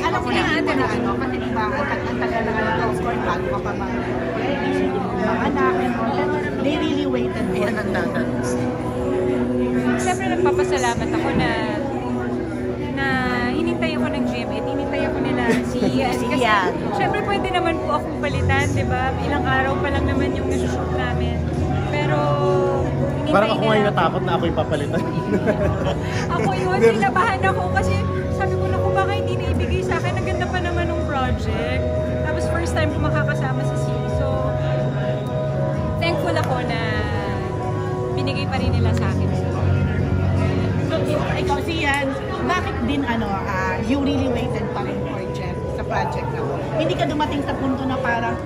Anong kailangan na ano? Kasi diba, ang tagal na nga of course, bago ka pa mga anak, pero they really waited for it. Siyempre nagpapasalamat ako na hinintay ako ng GMA, hinintay ako nila si Ian. Kasi siyempre pwede naman po akong palitan, di ba? Ilang araw pa lang naman yung nasushoot namin. Pero parang ako ngayon natakot na ako yung papalitan. Ako yun, nilabahan ako kasi sabi ko na kung baka hindi na ibigay sa akin, ang ganda pa naman ng project. Tapos first time ko makakasama si C. So, thankful ako na binigay pa rin nila sa akin. So, ikaw siyan, bakit din you really waited pa rin for Jeff sa project na ko? Hindi ka dumating sa punto na parang,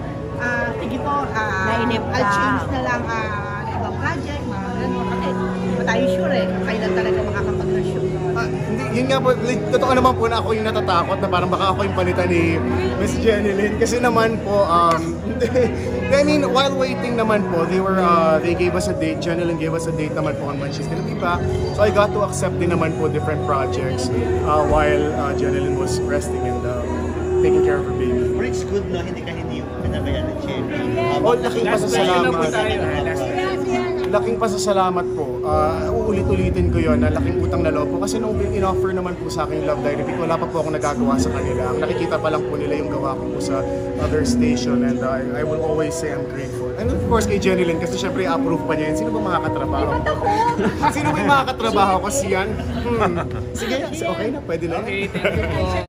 sige po, I'll change na lang ibang project, mga gano'n. Kasi hindi ba tayo sure kailan talaga makakapag-shoot. Hindi, yun nga po, totoo naman po na ako yung natatakot na parang baka ako yung palitan ni Miss Jenny Lynn. Kasi naman po, I mean, while waiting naman po, they gave us a date, Jenny Lynn gave us a date naman po on when she's gonna be back. So I got to accept din naman po different projects while Jenny Lynn was resting and taking care of her baby. But it's good na hindi yung pinabayaan ng Jenny. Laking pasasalamat. Laking pasasalamat po. Uulit-ulitin ko yon na laking utang na loob po. Kasi nung in-offer naman po sa akin yung Love Diary, wala pa po akong nagagawa sa kanila. Ang nakikita pa lang po nila yung gawa ko po sa other station and I will always say I'm grateful. And of course kay Jenny Lynn, kasi syempre approve pa niya yun. Sino ba makakatrabaho? Sino ba yung makakatrabaho ko siyan? Sige, okay na, pwede na. Okay, thank you po.